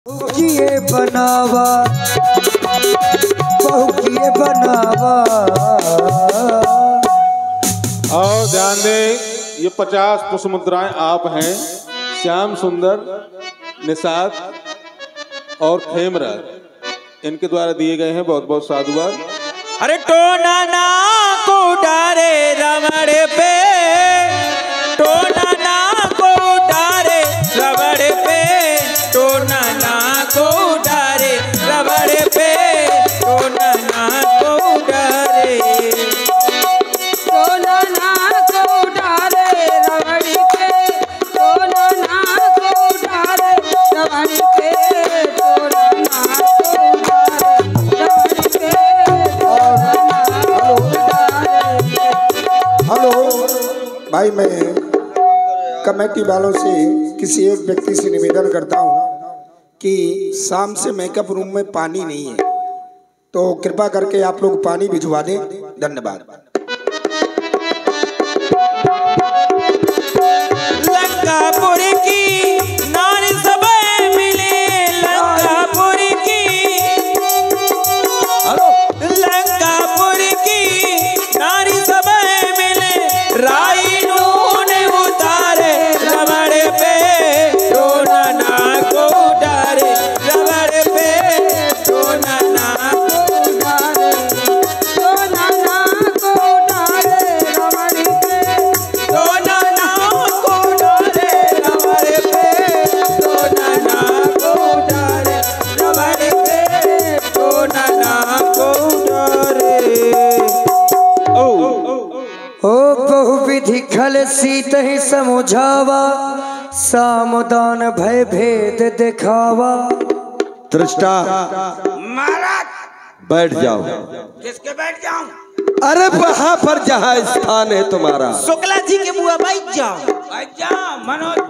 किए बनावा बहु किए बनावा। और ध्यान दें, ये 50 पुष्प मुद्राएं आप हैं, श्याम सुंदर, निषाद और खेमराज, इनके द्वारा दिए गए हैं। बहुत बहुत साधुवाद। अरे टोना ना को डारे रमण पे, टोना ना को डारे रमण पे, टोना ना को डारे रमण पे, टोना ना को डारे, टोना ना को डारे रमण पे, टोना ना को डारे रमण पे, टोना ना को डारे रमण पे। हेलो भाई, मैं कमेटी वालों से किसी एक व्यक्ति से निवेदन करता हूँ कि शाम से मेकअप रूम में पानी नहीं है, तो कृपा करके आप लोग पानी भिजवा दें। धन्यवाद। लंकापुर की नारी सभा मिले, लंकापुर की, लंकापुर की नारी सभा मिले, राई नून उतारे रमण पे, टोना ना को डारे रमण पे, टोना ना को डारे, टोना ना को डारे रमण पे, टोना ना को डारे रमण पे, टोना ना को डारे रमण पे, टोना ना को डारे। ओ बहुविधि खल सीत ही समुझावा, सामदान भय भेद दिखावा। दृष्टा महाराज बैठ जाओ। किसके बैठ जाऊं? अरे वहां पर जहाँ स्थान है तुम्हारा। शुक्ला जी के बुआ बैठ जाओ। बैठ जाओ।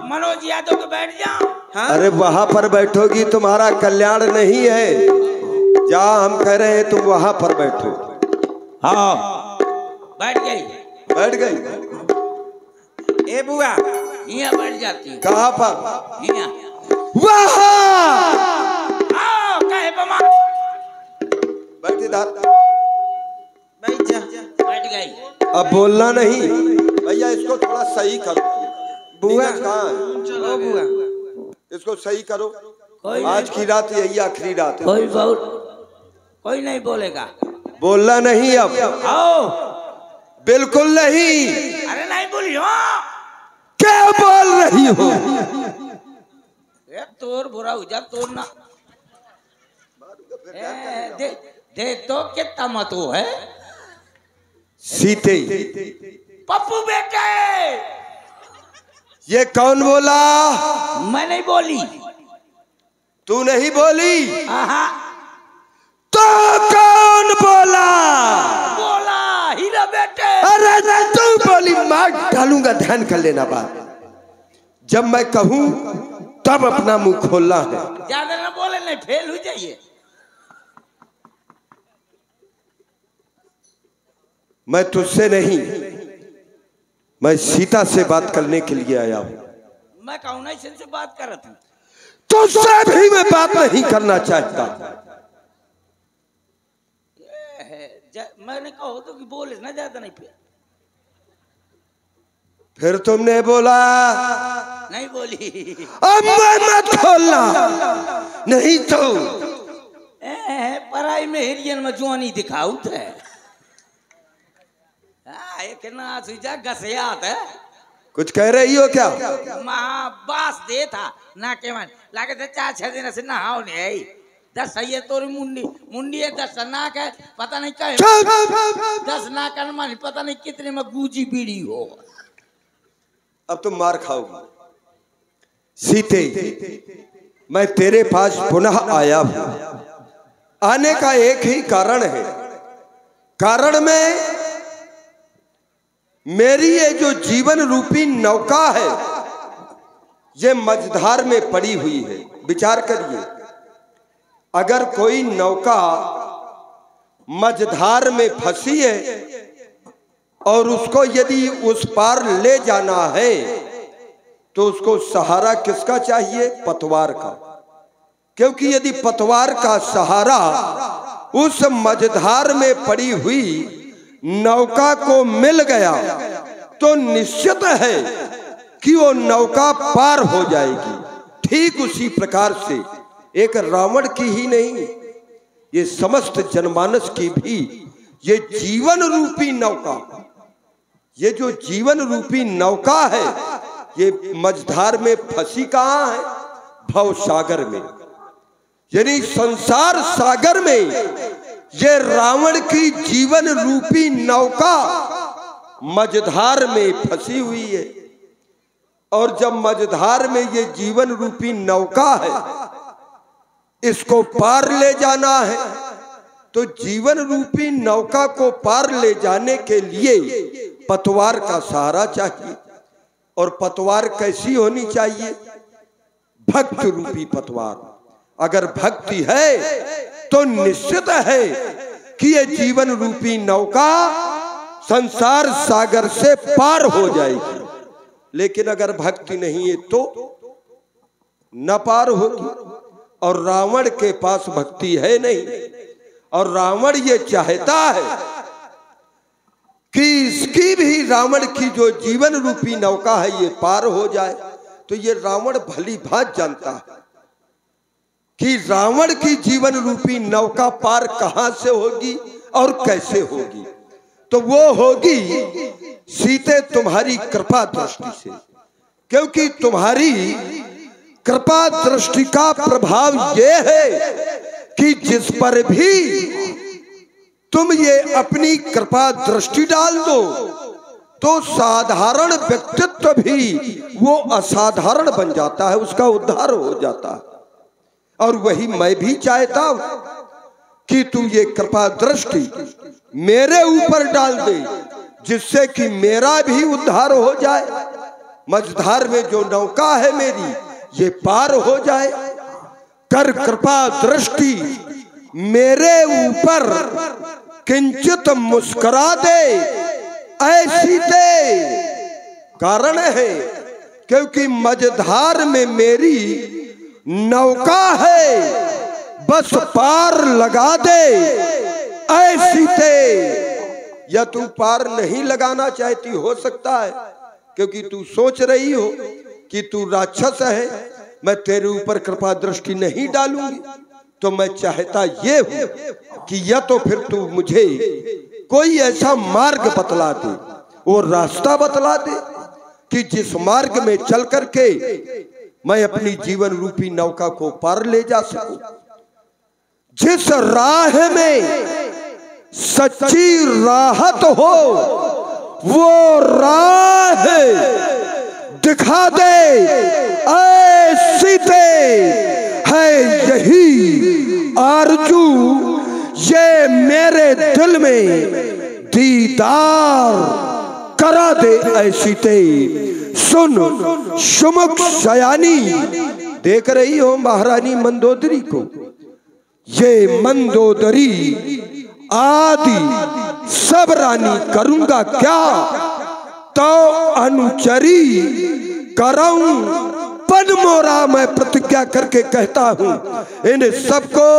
मनोज यादव के बैठ जाओ। हाँ? अरे वहां पर बैठोगी तुम्हारा कल्याण नहीं है। जहाँ हम कह रहे हैं तुम वहां पर बैठो। हाँ बैठ गई। बैठ गई। ए बुआ यहाँ बैठ जाती है। कहाँ पर? यहाँ। वहाँ आओ कहे बमा। बैठ इधर। बैठ जा। बैठ गई। अब बोलना नहीं भैया, इसको थोड़ा सही करो। बुआ कहाँ है? ओ बुआ इसको सही करो। कोई आज की रात यही आखिरी रात है। कोई नहीं बोलेगा। बोलना नहीं अब। आओ। बिल्कुल नहीं। अरे नहीं बोलियो। क्या बोल रही हो? तोर बुरा हो जा, तोर ना दे तो कितना मत हो है। सीते पप्पू बेटे। ये कौन बोला? मैं नहीं बोली। तू नहीं बोली? आहा। तो कौन बोला? बोला हीरा बेटे। अरे तू बोली, मार डालूंगा। ध्यान कर लेना बात। जब मैं कहूं तब अपना मुंह खोलना है। ज्यादा ना बोले, नहीं फेल हो जाइए। मैं तुझसे नहीं, मैं सीता से बात करने के लिए आया हूं। मैं कहूँ ना इनसे बात कर रहा था। तुझसे भी मैं बात नहीं करना चाहता। मैंने कहा तो कि बोले ना, ज्यादा नहीं फिर तुमने बोला। नहीं बोली। अब मैं मत खोलना नहीं तो पराई में हिरियन में जुआनी दिखाऊ थे। एक ना सुजा गसियात है। कुछ कह रही हो क्या? बास दे था ना के मन लागे थे 4-6 दिन से नहाओ नहीं आई। 10 ये तोरी मुंडी है, 10 नाक है, पता नहीं क्या 10 नाक है, मान पता नहीं कितने में गूजी बीड़ी हो। अब तुम मार खाओगी। सीते, मैं तेरे पास पुनः आया हूं। आने का एक ही कारण है। कारण में मेरी ये जो जीवन रूपी नौका है, ये मझधार में पड़ी हुई है। विचार करिए, अगर कोई नौका मझधार में फंसी है और उसको यदि उस पार ले जाना है तो उसको सहारा किसका चाहिए? पतवार का। क्योंकि यदि पतवार का सहारा उस मझधार में पड़ी हुई नौका को मिल गया तो निश्चित है कि वो नौका पार हो जाएगी। ठीक उसी प्रकार से एक रावण की ही नहीं, ये समस्त जनमानस की भी ये जीवन रूपी नौका, ये जो जीवन रूपी नौका है, ये मझधार में फंसी कहाँ है? भव सागर में, यानी संसार सागर में ये रावण की जीवन रूपी नौका मझधार में फंसी हुई है। और जब मझधार में ये जीवन रूपी नौका है, इसको पार ले जाना है, तो जीवन रूपी नौका को पार ले जाने के लिए पतवार का सहारा चाहिए। और पतवार कैसी होनी चाहिए? भक्त रूपी पतवार। अगर भक्ति है तो निश्चित है कि ये जीवन रूपी नौका संसार सागर से पार हो जाएगी। लेकिन अगर भक्ति नहीं है तो न पार होगी। और रावण के पास भक्ति है नहीं, और रावण ये चाहता है कि इसकी भी, रावण की जो जीवन रूपी नौका है, ये पार हो जाए। तो ये रावण भली भांति जानता है कि रावण की जीवन रूपी नौका पार कहां से होगी और कैसे होगी। तो वो होगी सीते तुम्हारी कृपा दृष्टि से, क्योंकि तुम्हारी कृपा दृष्टि का प्रभाव ये है कि जिस पर भी तुम ये अपनी कृपा दृष्टि डाल दो तो साधारण व्यक्तित्व भी वो असाधारण बन जाता है, उसका उद्धार हो जाता है। और वही मैं भी चाहता हूं कि तू ये कृपा दृष्टि मेरे ऊपर डाल दे, जिससे कि मेरा भी उद्धार हो जाए, मझधार में जो नौका है मेरी ये पार हो जाए। कर कृपा दृष्टि मेरे ऊपर किंचित मुस्कुरा दे, ऐसी दे। कारण है क्योंकि मझधार में मेरी नौका है, बस पार लगा दे, ऐसी दे। या तू पार नहीं लगाना चाहती, हो सकता है क्योंकि तू सोच रही हो कि तू राक्षस है, मैं तेरे ऊपर कृपा दृष्टि नहीं डालूंगी। तो मैं चाहता ये हूं कि या तो फिर तू मुझे कोई ऐसा मार्ग बतला दे, वो रास्ता बतला दे कि जिस मार्ग में चल करके मैं अपनी जीवन रूपी नौका को पार ले जा सकूं। जिस राह में सच्ची राहत हो वो राह दिखा दे, ऐसी दे। है यही आरजू ये मेरे दिल में दीदार करा दे, ऐसी ते। सुन सुमुख सयानी, देख रही हो महारानी मंदोदरी को, ये मंदोदरी आदि सब रानी करूंगा क्या, तो अनुचरी कराऊं पद मोरा। मैं प्रतिज्ञा करके कहता हूं इन सबको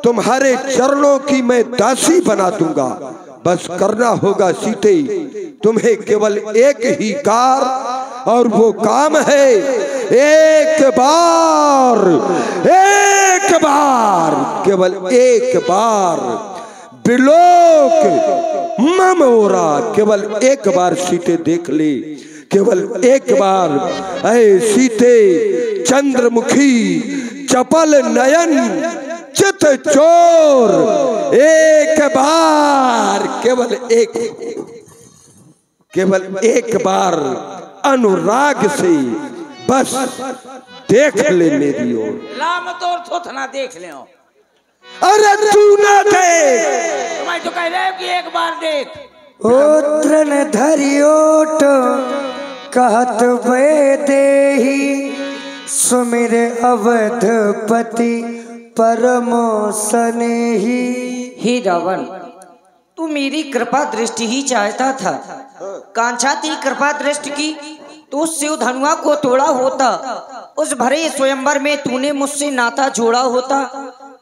तुम्हारे चरणों की मैं दासी बना दूंगा। बस करना होगा सीते तुम्हें केवल एक ही कार, और वो काम है एक बार, केवल एक बार बिलोक ममोरा, केवल एक बार सीते देख ले, केवल एक बार। ऐ सीते चंद्रमुखी चपल नयन चित चोर, एक बार, केवल एक बार अनुराग से बस देख ले मेरी ओर। लाम तोर थोथना देख ले। अरे तू ना देख, मैं तो कह रहा हूं कि एक बार देख। ओत्रन धरियोट कहत वे देही, सुमिर अवधपति परमो स्नेही। हे रावण, तू मेरी कृपा दृष्टि ही चाहता था। कांछा थी कृपा दृष्टि की तो शिव धनुआ को तोड़ा होता, उस भरे स्वयंवर में तूने मुझसे नाता जोड़ा होता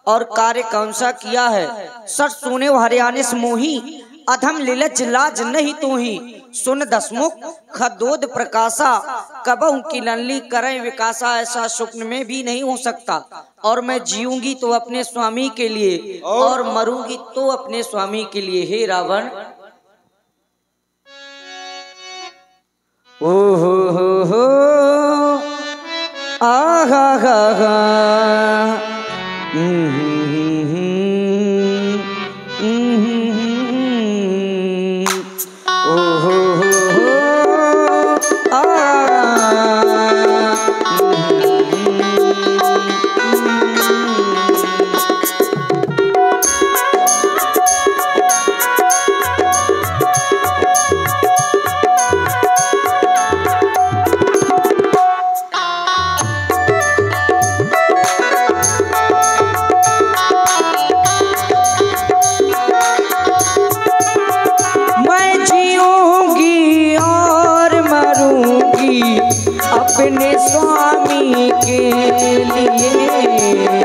और कार्य कौन सा किया है। सच सुने हरियाणे से मोही, अधम लीलज लाज नहीं तू ही। सुन दसमुख खदोद प्रकाशा, कबहू की नल्ली करें विकासा। ऐसा स्वप्न में भी नहीं हो सकता। और मैं जीऊंगी तो अपने स्वामी के लिए और मरूंगी तो अपने स्वामी के लिए। हे रावण, ओ हो आहा हा हा अपने स्वामी के लिए।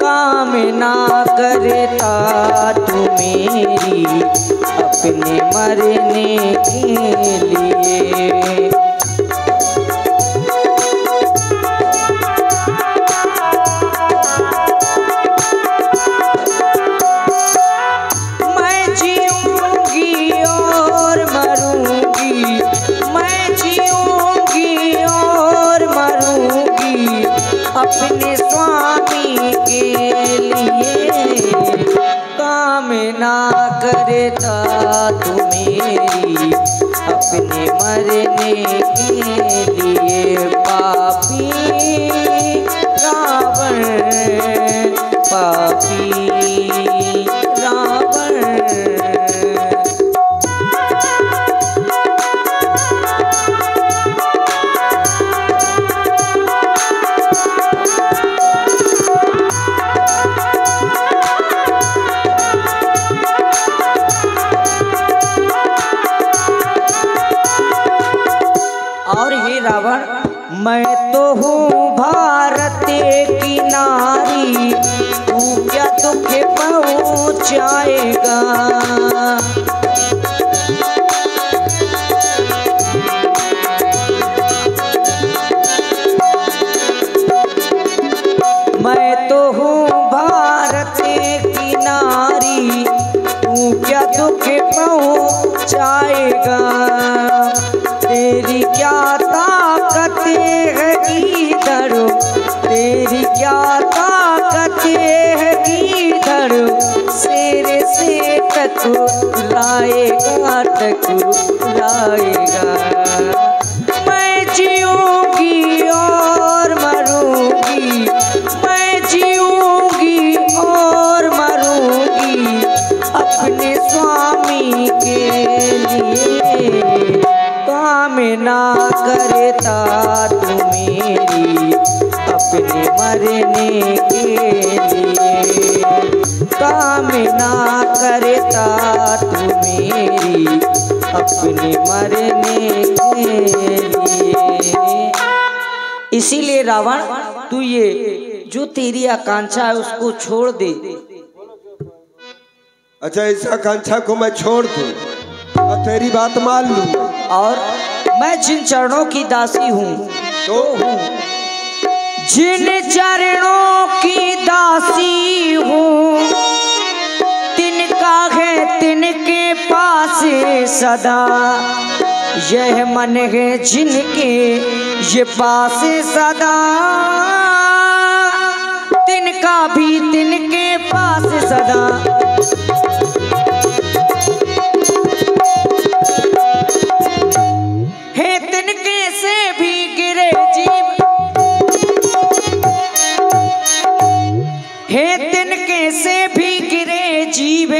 काम ना करता तू मेरी अपने मरने के लिए। मैं जीऊंगी और मरूंगी, मैं जीऊंगी और मरूंगी अपने स्वामी के लिए। काम ना करता तू मेरी अपने मरने के लिए। पापी रावण, पापी रावण। और हे रावण, मैं तो हूँ भारत की नारी, तू क्या दुख पहुँचाएगा। मैं तो हूँ भारत की नारी, तू क्या दुख पहुँचाएगा। तेरी क्या ताकत है इधर, तेरी क्या ताकत है इधर। शेर से तक लाएगा, तक लाएगा। मैं जीऊंगी और मरूंगी, मैं जीऊंगी और मरूंगी अपने स्वामी के लिए। काम ना करता तू मेरी अपने मरने के लिए। काम ना करता तू मेरी अपने मरने के लिए। इसीलिए रावण, तू ये जो तेरी आकांक्षा है उसको छोड़ दे। अच्छा, इस आकांक्षा को मैं छोड़ दूं और तेरी बात मान लूं। और मैं जिन चरणों की दासी हूँ, तो जिन चरणों की दासी हूँ, तिनका है तिनके पास सदा। यह मन है जिनके ये पास सदा, तिनका भी तिनके पास सदा। हे तिनके से भी गिरे जीव, हे तिनके से भी गिरे जीव,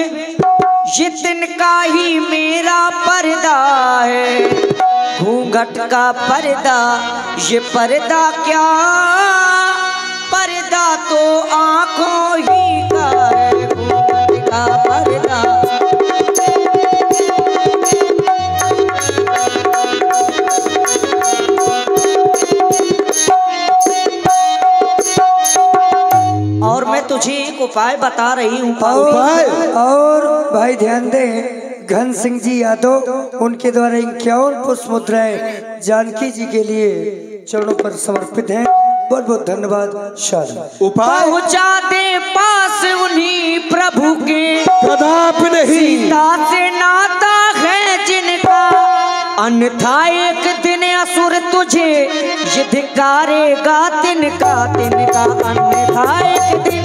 ये तिनका ही मेरा पर्दा है। घूंघट का पर्दा, ये पर्दा क्या, पर्दा तो आंखों ही का है। घूंघट का पर्दा, और मैं तुझे एक उपाय बता रही हूँ। और भाई ध्यान दे, घन सिंह जी यादव उनके द्वारा 51 पुष्प मुद्राएं जानकी जी के लिए चरणों पर समर्पित हैं। बहुत बहुत धन्यवाद। शादी उपाय पहुँचा दे पास उन्हीं प्रभु के, कदापि नहीं सीता से नाता है जिनका, अन्यथा एक दिन असुर तुझे ये धिक्कारेगा तिनका तिनका, अन्यथा एक दिन।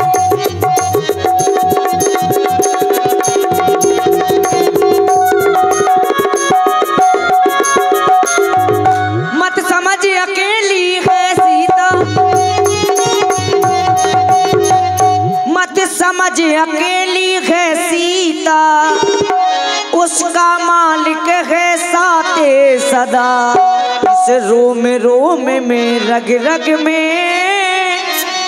मत समझ अकेली है सीता, मत समझ अकेली है सीता, उसका मालिक है साते सदा, इस रोम रोम में रग रग में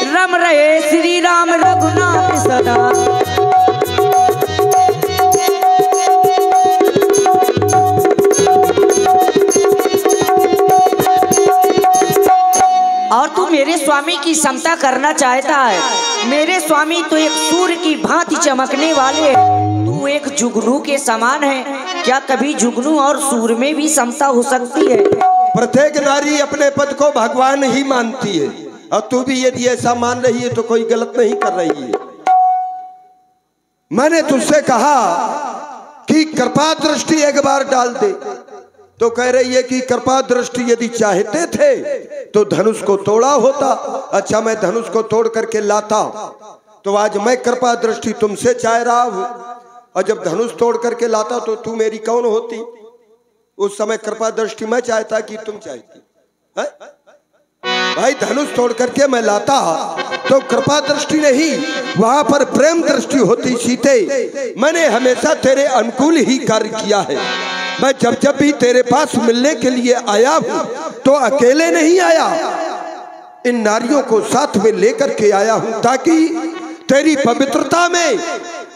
रम रहे श्री राम रघुनाथ सदा। और तू मेरे स्वामी की समता करना चाहता है। मेरे स्वामी तो एक सूर्य की भांति चमकने वाले हैं, तू एक जुगनू के समान है। क्या कभी जुगनू और सूर्य में भी समता हो सकती है? प्रत्येक नारी अपने पद को भगवान ही मानती है, और तू भी यदि ऐसा मान रही है तो कोई गलत नहीं कर रही है। मैंने तुझसे कहा कि कृपा दृष्टि एक बार डाल दे, तो कह रही है कि कृपा दृष्टि यदि चाहते थे तो धनुष को तोड़ा होता। अच्छा, मैं धनुष को तोड़ करके लाता तो आज मैं कृपा दृष्टि तुमसे चाह रहा हूं, और जब धनुष तोड़ करके लाता तो तू मेरी कौन होती? उस समय कृपा दृष्टि मैं चाहता कि तुम चाहती है? भाई धनुष तोड़ करके मैं लाता तो कृपा दृष्टि नहीं, वहां पर प्रेम दृष्टि होती। सीते, मैंने हमेशा तेरे अनुकूल ही कार्य किया है। मैं जब जब भी तेरे पास मिलने के लिए आया हूं तो अकेले नहीं आया, इन नारियों को साथ में लेकर के आया हूं, ताकि तेरी पवित्रता में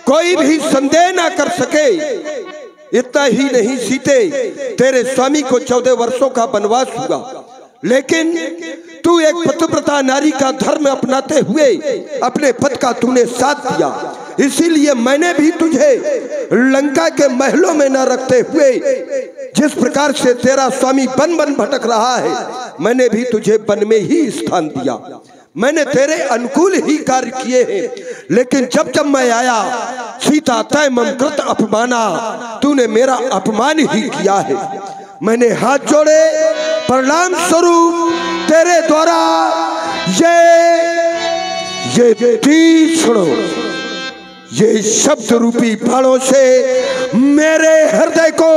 कोई भी संदेह ना कर सके। इतना ही नहीं सीते, तेरे स्वामी को 14 वर्षों का वनवास हुआ, लेकिन तू एक पतिव्रता नारी का धर्म अपनाते हुए अपने पद का तूने साथ दिया। इसीलिए मैंने भी तुझे लंका के महलों में न रखते हुए, जिस प्रकार से तेरा स्वामी वन वन भटक रहा है, मैंने भी तुझे वन में ही स्थान दिया। मैंने तेरे अनुकूल ही कार्य किए हैं। लेकिन जब जब मैं आया, सीता तय मम कृत अपमाना, तूने मेरा अपमान ही किया है। मैंने हाथ जोड़े, परिणाम स्वरूप तेरे द्वारा ये तीक्ष्ण ये शब्द रूपी बाणों से मेरे हृदय को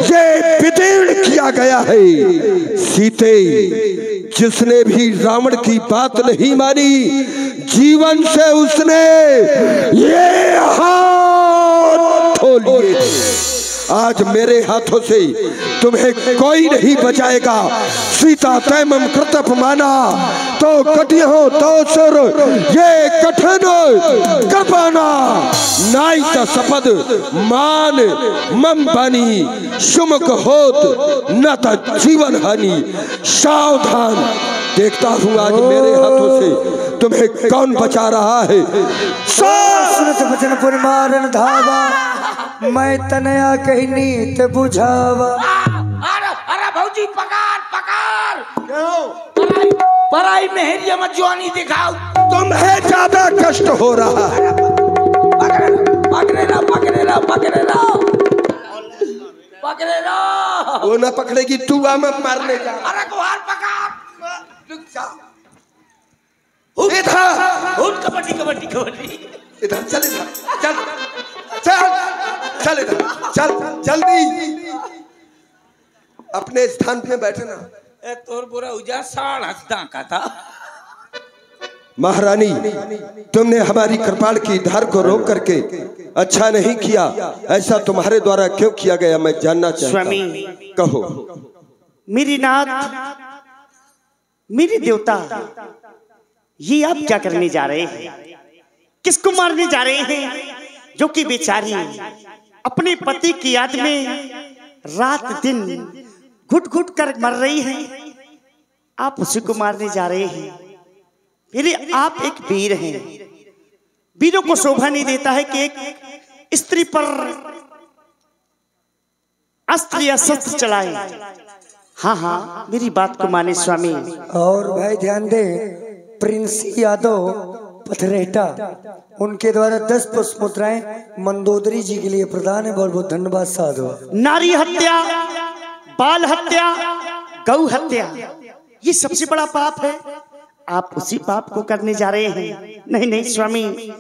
ये विदीर्ण किया गया है। सीते, जिसने भी रावण की बात नहीं मानी, जीवन से उसने ये हाथ धो लिए। आज मेरे हाथों से तुम्हें कोई नहीं बचाएगा। सीता तैमम कृत अपमाना, तो कटियो तो सर ये कठिन कृपाना, नाई का सपद मान मम बानी, शुमक होत न त जीवन हानि। सावधान, देखता हूँ आज मेरे हाथों से तुम्हें कौन बचा रहा है। सुनत वचन पुर मारन धावा, मैं तनया कहीं नीत बुझावा। अरे भौजी पकार पकार, पराई मेहरिया मत जवानी दिखाओ। तुम्हें ज्यादा कष्ट हो रहा है। पकड़े रहो पकड़े रहो पकड़े रहो पकड़े रहो। वो ना पकड़ेगी, तू आ मैं मारने जा। अरे गुहार पकार, रुक जा। इधर कबड्डी कबड्डी कबड्डी, इधर चल, इधर चल चल चल, इधर चल जल्दी अपने स्थान पे बैठना। तोर बुरा उजा साड़ हंसदा का था। महारानी, तुमने हमारी कृपाण की धार को रोक करके अच्छा नहीं किया। ऐसा तुम्हारे द्वारा क्यों किया गया, मैं जानना चाहता हूं। स्वामी, कहो। मेरी नाथ, मेरी देवता, ये आप क्या करने जा रहे हैं? किसको मारने जा रहे हैं? जो कि बेचारी अपने पति की याद में रात दिन घुट घुट कर मर रही है, आप उसी को मारने जा रहे हैं। फिर आप एक वीर हैं, वीरों को शोभा नहीं देता है कि एक स्त्री पर अस्त्र या शस्त्र चलाए। हाँ हाँ, मेरी बात को माने स्वामी। और भाई ध्यान दे, प्रिंस यादव पथरेटा उनके द्वारा 10 पुष्प मुद्राएं मंदोदरी जी के लिए प्रदान है। बहुत बहुत धन्यवाद साधु। नारी हत्या, बाल हत्या, गौ हत्या, ये सबसे बड़ा पाप है। आप उसी पाप को करने जा रहे हैं। नहीं नहीं स्वामी,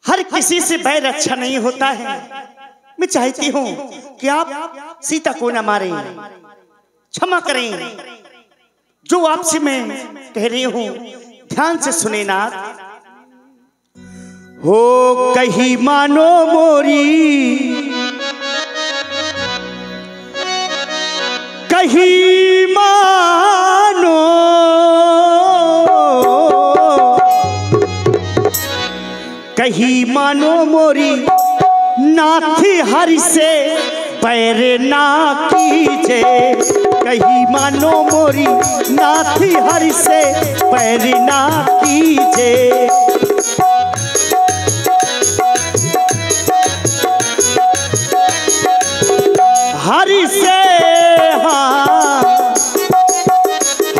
हर किसी से बैर अच्छा नहीं होता है। मैं चाहती हूँ कि आप सीता को न मारें, क्षमा करें। जो आपसे मैं कह रही हूँ ध्यान से सुने नाथ। हो कहीं मानो मोरी, कहीं मानो, कहीं मानो मोरी, नाथी हरि से पैर ना कीजे। कहीं मानो मोरी, नाथी हरि से पैर ना कीजे। हरि से, हाँ,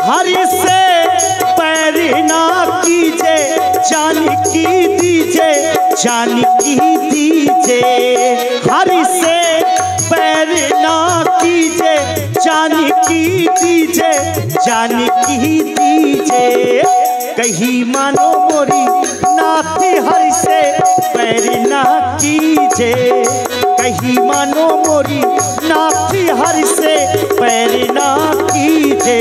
हरि से पैर ना कीजे। जानकी दीजे, जानकी दीजे। हरि से पैर ना कीजे, जानकी दीजे, जानकी दीजे। कहीं मानो मोरी, नाथी हरि से पैर ना कीजे। कहीं मानो मोरी, नाथी हरि से पैर ना कीजे।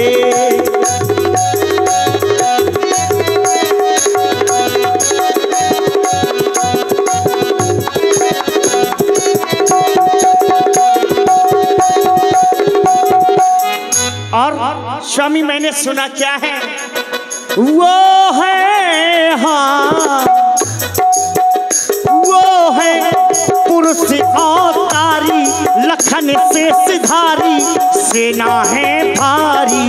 और स्वामी मैंने सुना क्या है, वो है, हाँ, वो है पुरुष अवतारी, लखन से सिधारी, सेना है भारी।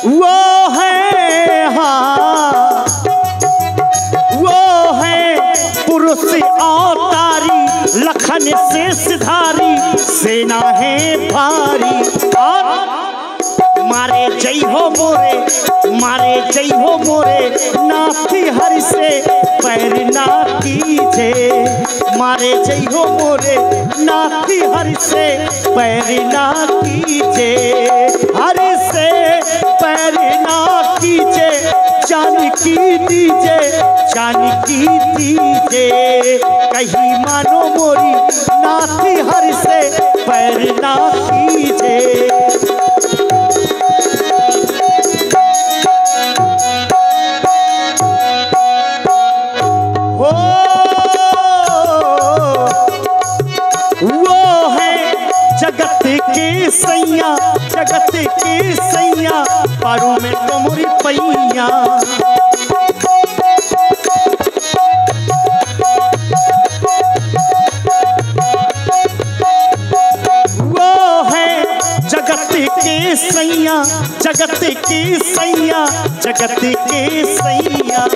वो है, हाँ, वो है पुरुष अवतारी, लखन से सिधारी, सेना है भारी। और मारे जय हो मोरे, मारे जय हो मोरे, नाथी हरि से पैर ना कीजे। मारे जय हो मोरे, नाथी हरि से पैर ना कीजे। हरि से पैर ना कीजे, जानकी दीजे, जानकी दीजे। कहीं मानो मोरी, नाथी हरि से पैर ना कीजे। वो है जगत के सैया, जगत के सैया, पारू में कमुरी पैया। वो है जगत के सैया, जगत के सैया, जगत के सैया।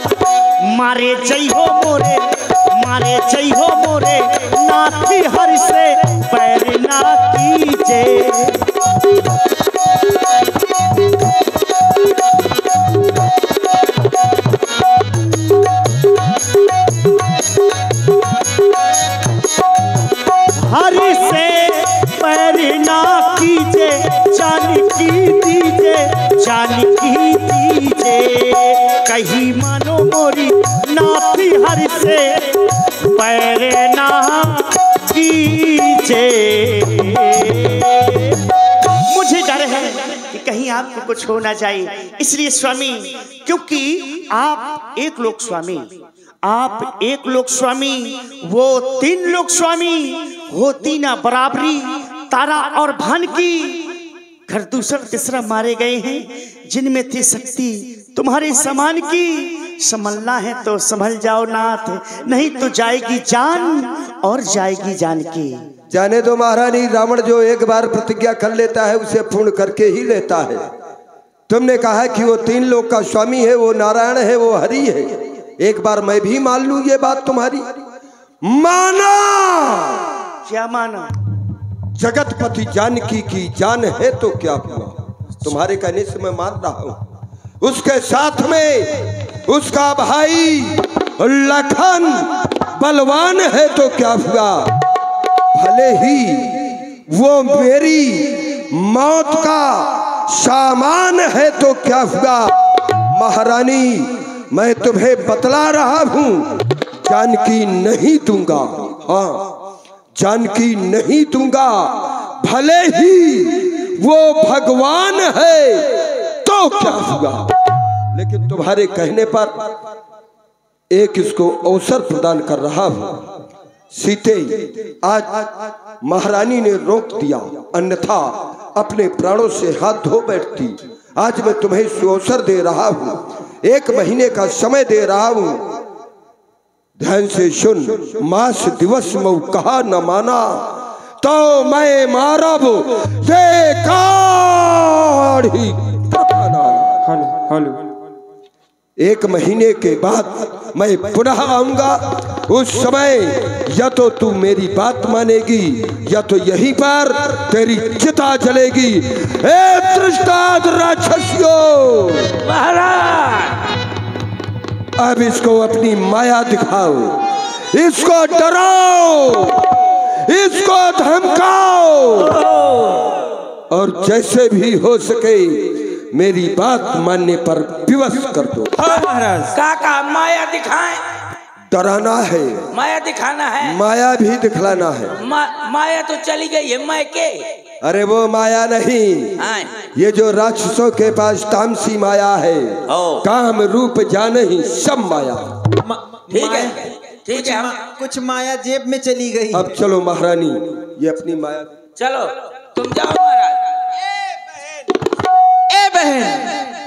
मारे जय हो मोरे, मारे जय हो मोरे, नाथी हरि से पैर ना कीजे। हरि से पैर ना कीजे, जानकी दीजे, जानकी दीजे। कहीं मानो मोरी, नाथी हरि से पैर ना कीजे। मुझे डर है कि कहीं आपको कुछ हो ना जाए, इसलिए स्वामी, क्योंकि आप एक लोग स्वामी, आप एक लोग स्वामी, वो 3 लोग स्वामी, होती ना बराबरी। तारा और भान की घर दूसरा तीसरा मारे गए हैं, जिनमें थी शक्ति तुम्हारे समान की। संभलना है तो संभल जाओ नाथ, नहीं तो जाएगी जान और जाएगी जान की। जाने दो महारानी, रावण जो एक बार प्रतिज्ञा कर लेता है उसे पूर्ण करके ही लेता है। तुमने कहा कि वो 3 लोक का स्वामी है, वो नारायण है, वो हरि है। एक बार मैं भी मान लूं ये बात तुम्हारी। माना। क्या माना? जगतपति जानकी की जान है तो क्या हुआ, तुम्हारे कहने से मैं मान रहा हूं। उसके साथ में उसका भाई लखन बलवान है तो क्या हुआ, भले ही वो मेरी मौत का सामान है तो क्या हुआ। महारानी, मैं तुम्हें बतला रहा हूं, जानकी नहीं दूंगा। हाँ, जानकी नहीं दूंगा, भले ही वो भगवान है तो क्या हुआ। लेकिन तुम्हारे कहने पर एक इसको अवसर प्रदान कर रहा हूं। सीते, आज महारानी ने रोक दिया, अन्यथा अपने प्राणों से हाथ धो बैठती। आज मैं तुम्हें अवसर दे रहा हूं, 1 महीने का समय दे रहा हूं। ध्यान से सुन। मास दिवस मऊ कहा न माना, तो मैं मारब ये काढ़ी। 1 महीने के बाद मैं पुनः आऊंगा। उस समय या तो तू मेरी बात मानेगी या तो यहीं पर तेरी चिता जलेगी। ए दृष्टांत राक्षसियों, महाराज अब इसको अपनी माया दिखाओ, इसको डराओ, इसको धमकाओ और जैसे भी हो सके मेरी बात मानने पर विवश कर दो। काका माया दिखाएं? डराना है, माया दिखाना है, माया भी दिखलाना है। माया तो चली गई है, मैं के? अरे वो माया नहीं, ये जो राक्षसों के पास तामसी माया है, काम रूप जाने ही सब माया। ठीक है, ठीक है। कुछ माया जेब में चली गई। अब चलो महारानी, ये अपनी माया। चलो तुम जाओ महाराज। ए बहन,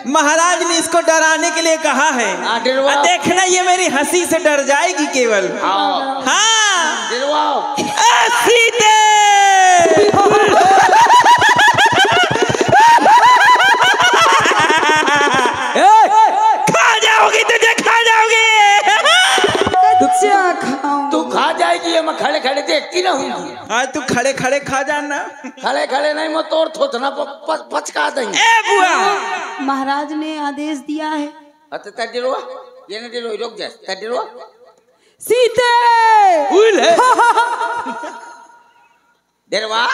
महाराज ने इसको डराने के लिए कहा है। देखना ये मेरी हंसी से डर जाएगी केवल। हाँ, सीते खा जाओगी, तुझे खा जाओगी। तू खा जाएगी, मैं खड़े खड़े देखती रहूंगी। हाँ, तू खड़े खड़े खा जाना। खड़े खड़े नहीं, मैं तोड़ थोथना पचका देंगे। ए बुआ, महाराज ने आदेश दिया है। तडिरवा, ये न डिरो, रुक जा। तडिरवा सीते डिरवा,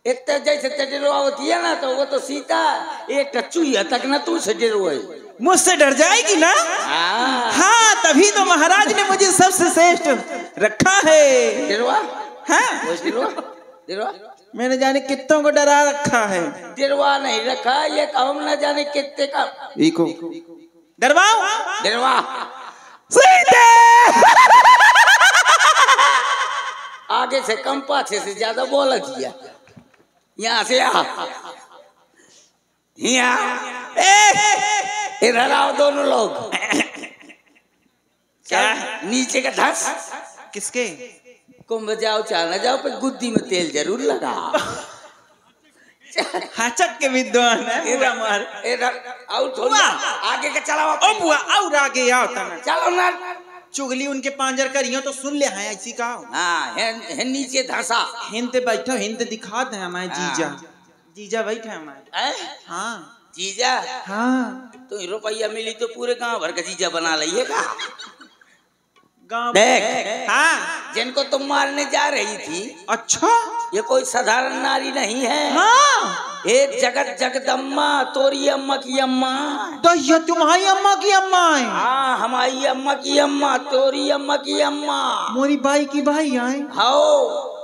इतना जैसे तडिरवा होती है ना, तो वो तो सीता एक चूहिया तक ना तू से डिरवा है। मुझसे डर जाएगी ना? हाँ, तभी तो महाराज ने मुझे सबसे श्रेष्ठ रखा है। डिरवा, हाँ, डिरवा मैंने जाने कितनों को डरा रखा है। डिरवा नहीं रखा, ये काम न जाने कितने का। इको डरवाओ, डिरवा सीते आगे से कम, पाछे से ज्यादा बोला दिया। यहाँ से इधर आओ दोनों लोग। क्या नीचे का धस किसके? कुंभ जाओ चाल न जाओ, पर गुद्दी में तेल जरूर लगा। हाचक के विद्वान है। पूरा मार इधर आओ, थोड़ा आगे का चलाओ। ओ बुआ, और आगे आओ तना। चलो ना, चुगली उनके पांजर करियो तो सुन ले। हाँ, ऐसी का हाँ, नीचे धसा। हिंद बैठो, हिंद दिखा दे हमारे जीजा। जीजा बैठे हमारे। हाँ जीजा। हाँ, तो रुपया मिली तो पूरे गांव भर का जीजा बना लिये का। गांव देख, हाँ, जिनको तुम मारने जा रही थी, अच्छा, ये कोई साधारण नारी नहीं है। हाँ, एक जगत जगदम्मा, तोरी अम्मा की अम्मा। तो ये तुम्हारी अम्मा की अम्मा है? हाँ, हमारी अम्मा की अम्मा, तोरी अम्मा की अम्मा। मोरी भाई की भाई आए? हाँ,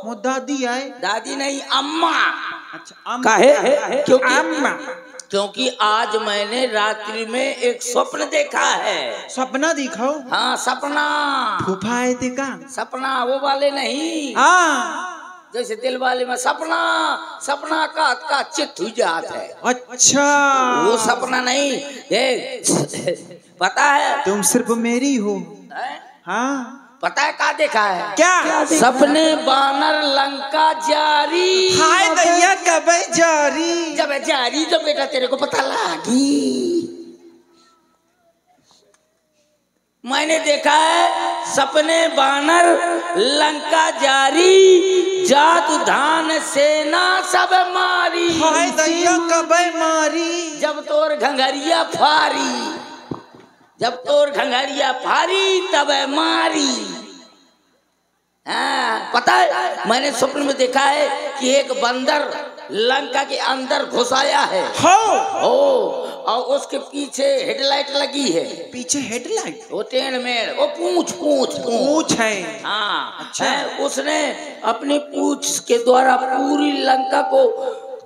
मोर दादी आए? दादी नहीं, अम्मा। अच्छा, काहे? क्योंकि अम्मा, क्योंकि आज मैंने रात्रि में एक स्वप्न देखा है। सपना दिखाओ। हाँ, सपना। फूफा आए थे का? सपना वो वाले नहीं। हाँ, जैसे दिल वाले में सपना, सपना का चित हुई जात है। अच्छा, वो सपना नहीं। देख, पता है तुम सिर्फ मेरी हो। हाँ, पता है क्या देखा है? क्या? सपने बानर लंका जारी। हाय दैया कब जारी? जब जारी तो बेटा तेरे को पता लगी। मैंने देखा है सपने बानर लंका जारी, जात धान सेना सब मारी। हाय दैया कब मारी? जब तोर घंघरिया फारी, जब तोर घंघरिया फारी तब मारी। हाँ, पता है मैंने स्वप्न में देखा है कि एक बंदर लंका के अंदर घुस आया है। हो और उसके पीछे हेडलाइट लगी है। पीछे हेडलाइट? वो टेढ़ मेढ़, वो पूछ है। हाँ अच्छा। है, उसने अपनी पूछ के द्वारा पूरी लंका को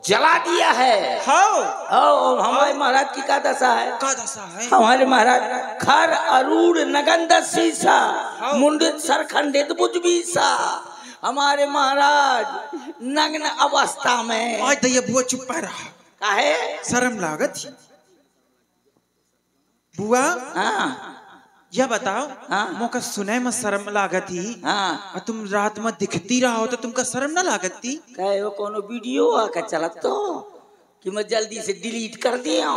जला दिया है। हमारे महाराज की क्या दशा है? क्या दशा है? हमारे महाराज खर अरूढ़ नगंध शीशा, मुंडित सरखंडित बुजबीसा। हमारे महाराज नग्न अवस्था में। आज दैया बुआ चुप पर रहा। काहे? शर्म लागत ही बुआ। हाँ यह बताओ, हाँ? मौका सुने में शर्म लागत ही। हाँ। और तुम रात में दिखती रहो तो तुमका शर्म ना लागत थी? कहे वो कोनो वीडियो आकर चलत तो कि मैं जल्दी से डिलीट कर दिया।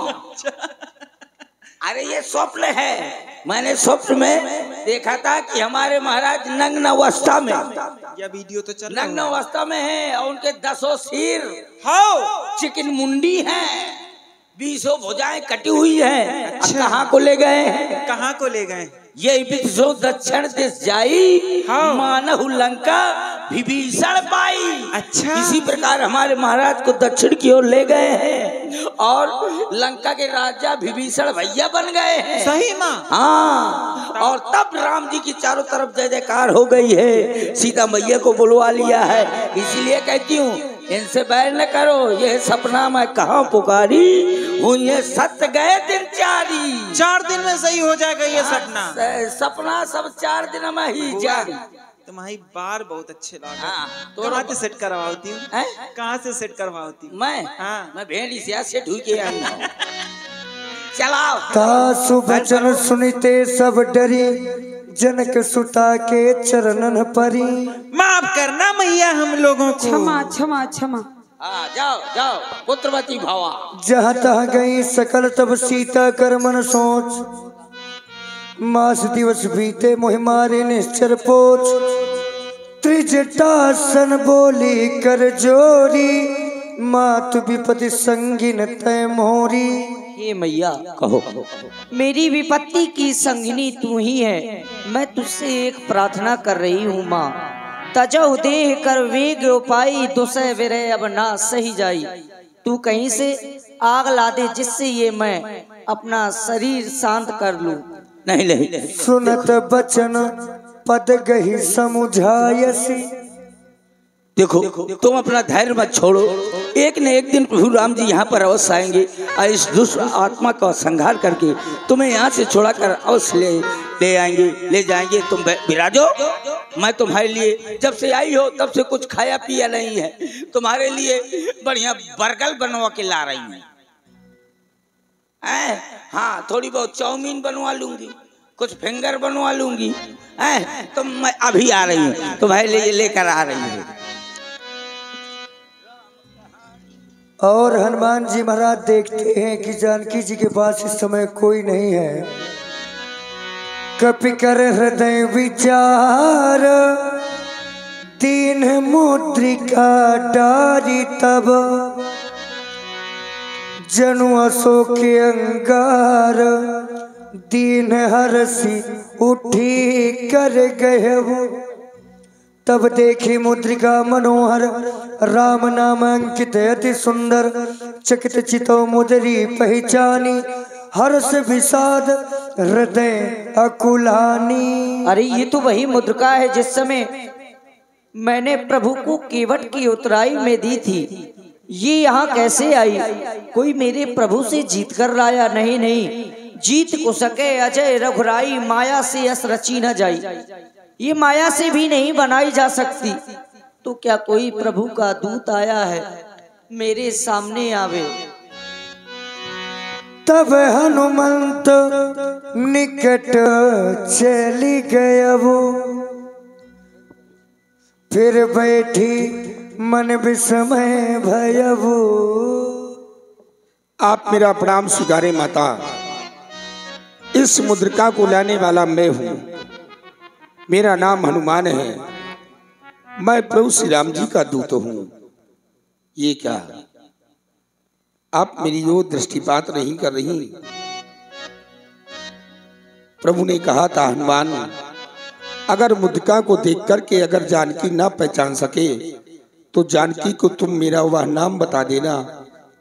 अरे ये स्वप्न है। मैंने स्वप्न में देखा था कि हमारे महाराज नग्न अवस्था में, यह वीडियो तो चल नग्न अवस्था में है और उनके 10 सिर, चिकन मुंडी है, 20 भुजाएं कटी हुई है। अच्छा। कहाँ को ले गए हैं? कहाँ को ले गए? ये विश्व दक्षिण दिश जाई, मानहु लंका विभीषण पाई। अच्छा। इसी प्रकार हमारे महाराज को दक्षिण की ओर ले गए हैं और लंका के राजा विभीषण भैया बन गए हैं। सही माँ? हाँ। और तब राम जी की चारों तरफ जय जयकार हो गई है। सीता मैया को बुलवा लिया है। इसलिए कहती हूँ इनसे बैर न करो, ये सपना मैं कहाँ पुकारी हूँ, ये सत्य गए दिन 4 दिन में सही हो जाएगा ये सपना। सपना सब 4 दिन में ही जारी। तुम्हारी बार बहुत अच्छे लगे। हाँ, तो कहाँ से सेट करवाती हूँ? कहाँ से सेट करवाती हूँ? मैं भेड़ी से सेट हुई के आई हूँ। चलाओ। तासु वचन सुनते सब डरी, जनक सुता के चरणन परी। माफ करना मैया हम लोगों को। क्षमा क्षमा क्षमा। जाओ जाओ पुत्रवती भवा। जहाँ तहाँ गई सकल तब सीता कर मन सोच, मास दिवस बीते मोहि मारे निश्चर पोच। त्रिजटासन बोली कर जोरी, मातु विपत्ति संगिन तय मोरी। हे मैया कहो, मेरी विपत्ति की संगिनी तू ही है। मैं तुझसे एक प्रार्थना कर रही हूँ माँ। तजौ देह कर वेग उपाई, दुसह विरह अब ना सही जाई। तू कहीं से आग ला दे जिससे ये मैं अपना शरीर शांत कर लूं। नहीं सुनत बचन पद गही समुझायसी। देखो तुम अपना धैर्य मत छोड़ो, एक न एक दिन प्रभु राम जी यहाँ पर अवश्य आएंगे और इस दुष्ट आत्मा का संहार करके तुम्हें यहाँ से छोड़ा कर अवश्य ले आएंगे, ले जाएंगे। तुम विराजो, मैं तुम्हारे लिए जब से आई हो तब से कुछ खाया पिया नहीं है। तुम्हारे लिए बढ़िया बर्गर बनवा के ला रही हूँ। हाँ, थोड़ी बहुत चाउमीन बनवा लूंगी, कुछ फिंगर बनवा लूंगी। तो मैं अभी आ रही हूँ, तुम्हारे लिए लेकर आ रही हूँ। और हनुमान जी महाराज देखते हैं कि जानकी जी के पास इस समय कोई नहीं है। कपि कर हृदय विचार, दीन मुद्रिका डारी तब। जनु अशोक अंगार, दीन हरसी उठी कर गए वो। तब देखी मुद्रिका मनोहर, राम नाम अंकित अति सुंदर। चकित चितो मुद्री पहचानी, हर्ष विषाद हृदय अकुलानी। अरे ये तो वही मुद्रिका है जिस समय मैंने प्रभु को केवट की उतराई में दी थी। ये यहाँ कैसे आई? कोई मेरे प्रभु से जीत कर लाया? नहीं नहीं, जीत को सके अजय रघुराई, माया से यश रची न जाई। ये माया से भी नहीं बनाई जा सकती। तो क्या कोई प्रभु का दूत आया है मेरे सामने आवे? तब हनुमंत निकट चली गए वो। फिर बैठी मन विस्मय भयभू। आप मेरा प्रणाम स्वीकारे माता। इस मुद्रिका को लाने वाला मैं हूँ। मेरा नाम हनुमान है। मैं प्रभु श्री राम जी का दूत हूँ। ये क्या आप मेरी ओर दृष्टिपात नहीं कर रही? प्रभु ने कहा था हनुमान, अगर मुद्रिका को देख करके अगर जानकी ना पहचान सके तो जानकी को तुम मेरा वह नाम बता देना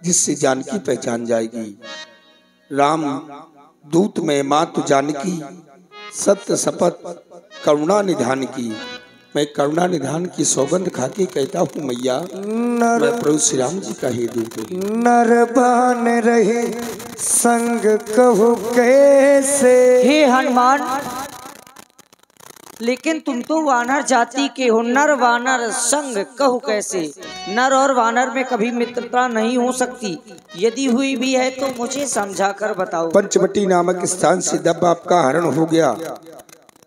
जिससे जानकी पहचान जाएगी। राम दूत में मातु जानकी, सत्य शपथ करुणा निधान की। मैं करुणा निधान की सौगंध खाके कहता हूँ मैया, मैं प्रभु श्री राम जी का ही दूत हूँ। नरबान रहे संग कहू कैसे। हे हनुमान, लेकिन तुम तो वानर जाति के हो। नर वानर संग कहू कैसे? नर और वानर में कभी मित्रता नहीं हो सकती। यदि हुई भी है तो मुझे समझा कर बताओ। पंचवटी नामक स्थान से जब आपका हरण हो गया,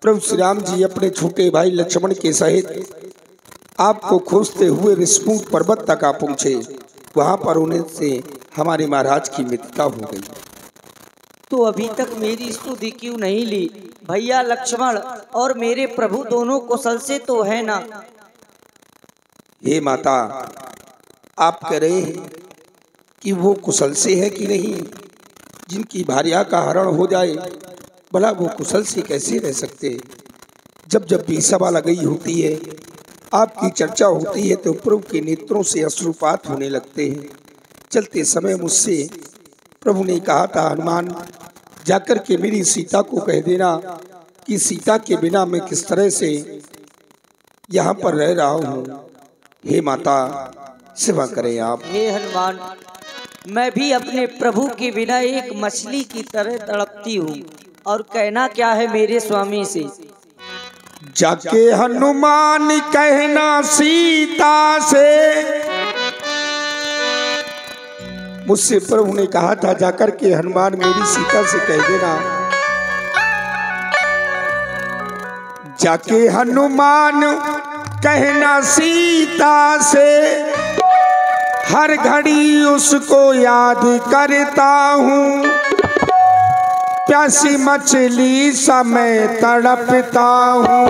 प्रभु श्री राम जी अपने छोटे भाई लक्ष्मण के सहित आपको खोजते हुए ऋषिमूक पर्वत तक आ पहुंचे। वहां पर उन्हें से हमारे महाराज की मित्रता हो गई। तो अभी तक मेरी स्तुति क्यों नहीं ली? भैया लक्ष्मण और मेरे प्रभु दोनों कुशल से तो है ना? हे माता, आप कह रहे हैं कि वो कुशल से है कि नहीं? जिनकी भार्या का हरण हो जाए भला वो कुशल से कैसे रह सकते? जब जब भी सभा लगाई होती है, आपकी चर्चा होती है तो प्रभु के नेत्रों से अश्रुपात होने लगते हैं। चलते समय मुझसे प्रभु ने कहा था हनुमान, जाकर के मेरी सीता को कह देना कि सीता के बिना मैं किस तरह से यहाँ पर रह रहा हूँ। हे माता, सेवा करें आप। हे हनुमान, मैं भी अपने प्रभु के बिना एक मछली की तरह तड़पती हूँ। और कहना क्या है मेरे स्वामी से? जाके हनुमान कहना सीता से। मुझसे प्रभु ने कहा था जाकर के हनुमान मेरी सीता से कह देना, जाके हनुमान कहना सीता से, हर घड़ी उसको याद करता हूँ। प्यासी मछली समय तड़पता हूँ,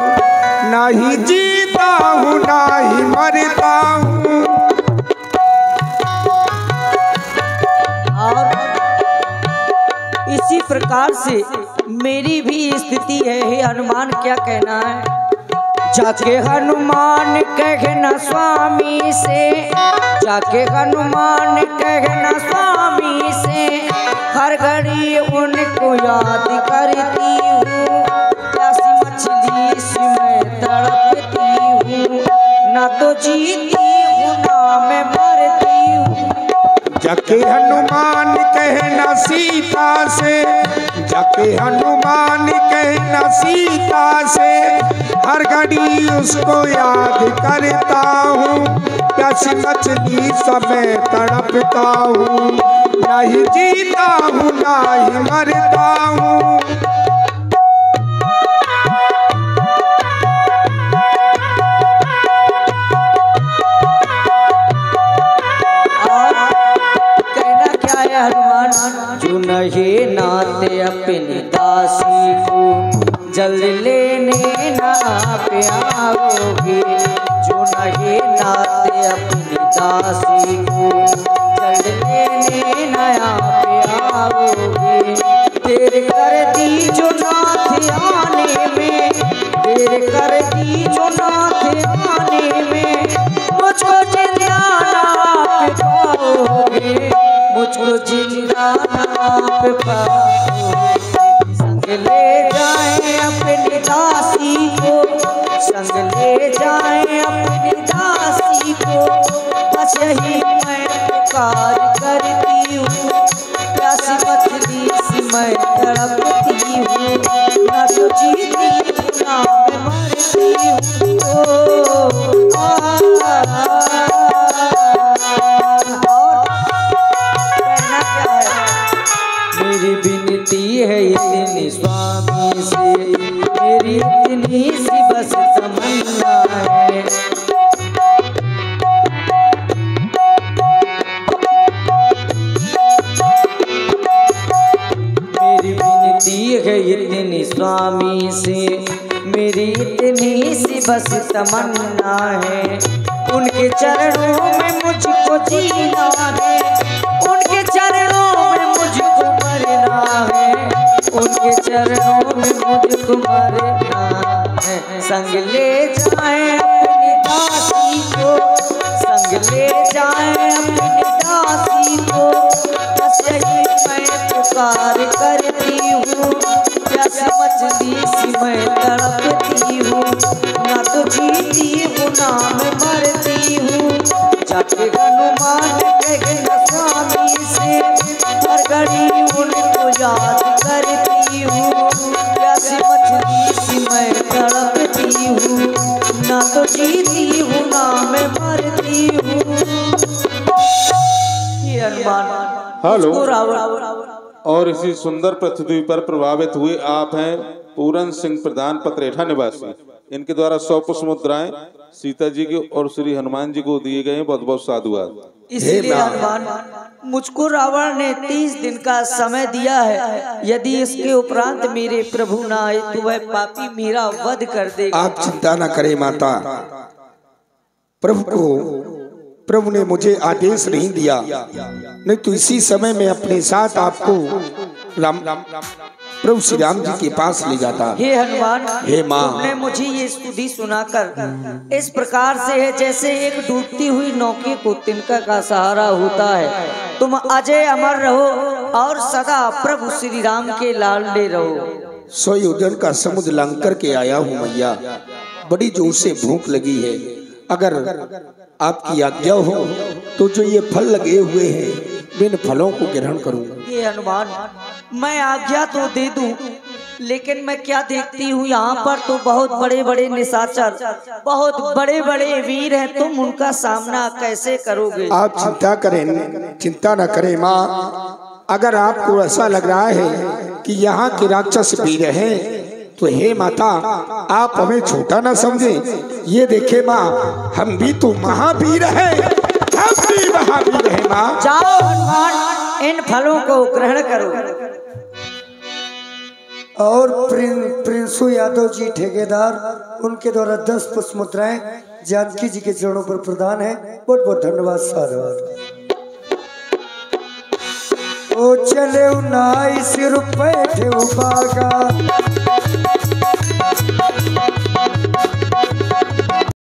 ना ही जीता हूँ ना ही मरता हूँ। और इसी प्रकार से मेरी भी स्थिति है। हे हनुमान, क्या कहना है? जाके हनुमान कहना स्वामी से, जाके हनुमान कहना स्वामी से, हर घड़ी उनको याद करती हूँ। प्यासी मछली सी मैं तड़पती हूँ, ना तो जीती हूँ ना मैं मरती हूँ। जाके हनुमान कहना सीता से, जाके हनुमान कहना सीता से, हर घड़ी उसको याद करता हूँ। प्यासी मछली समय तड़पता हूँ, ना ही जीता हूँ ना ही मरता हूँ। जो नहीं नाते अपनी दासी को जल लेने ना आप आओगे। जो नहीं नाते अपनी दासी को जल लेने ना आप आओगे। देर कर दी जो नाथ आने में, देर कर दी जो नाथ आने में, मुझको जिंदा ना पाओगे, मुझको जिंदा ना पाओगे। संग ले जाए अपनी दासी को, संग ले जाए अपनी दासी को, बस यही मैं पुकार करती हूँ। प्यासी मछली सी मैं तड़पती हूँ, ना तो जीती ना मैं मरती हूँ। मेरी विनती है इतनी स्वामी से, मेरी इतनी सी बस तमन्ना है। स्वामी से मेरी इतनी सी बस तमन्ना है, उनके चरणों में मुझको जीना है, उनके चरणों में मुझको मरना है, उनके चरणों में मुझको मरना है। संग ले जाए अपनी दासी को, संग ले जाए अपनी दासी को, बस यही मैं पुकार करती हूँ, प्यास मछली सी मैं तड़पती हूँ, ना तो जीती हूँ ना मैं मरती हूँ। जाके हनुमान कहना स्वामी से, हर घड़ी उनको याद करती हूँ, प्यास मछली सी मैं तड़पती हूँ, ना तो जीती हूँ ना मैं मरती हूँ। ये हनुमान हेलो। उसको रावण और इसी सुंदर पृथ्वी पर प्रभावित हुए आप हैं पूरन सिंह प्रधान पत्रेठा निवासी। इनके द्वारा 100 पुष्प मुद्राएं सीता जी की और श्री हनुमान जी को दिए गए। बहुत बहुत साधुवाद। इसलिए हनुमान मुझको रावण ने 30 दिन का समय दिया है, यदि इसके उपरांत मेरे प्रभु न आए तो वह पापी मेरा वध कर देगा। आप चिंता न करें माता, प्रभु ने मुझे आदेश नहीं दिया, नहीं तो इसी समय में अपने साथ आपको प्रभु श्री राम जी के पास ले जाता। हे हनुमान, हे माँ, तुमने मुझे ये स्तुति सुनाकर इस प्रकार से है जैसे एक डूबती हुई नौके को तिनका का सहारा होता है। तुम अजय अमर रहो और सदा प्रभु श्री राम के लाडले रहो। 100 योजन का समुद्र लंघ करके आया हूँ मैया, बड़ी जोर से भूख लगी है। अगर आपकी आज्ञा हो तो जो ये फल लगे हुए हैं इन फलों को ग्रहण करूंगा। ये हनुमान, मैं आज्ञा तो दे दूं, लेकिन मैं क्या देखती हूँ यहाँ पर तो बहुत बड़े बड़े निशाचर, बहुत बड़े बड़े वीर हैं, तुम उनका सामना कैसे करोगे? आप चिंता न करें माँ। अगर आपको ऐसा लग रहा है कि यहाँ के राक्षस वीर हैं तो हे माता आप हमें छोटा ना समझें। ये देखे माँ, हम भी तो महावीर हैं, हम भी महावीर हैं माँ। जाओ हनुमान, इन फलों को ग्रहण करो। और प्रिंसु यादव जी ठेकेदार, उनके द्वारा 10 पुष्प मुद्राएं जानकी जी के चरणों पर प्रदान है। बहुत बहुत धन्यवाद, साधुवाद। ओ चले 19 रुपए थे बागा,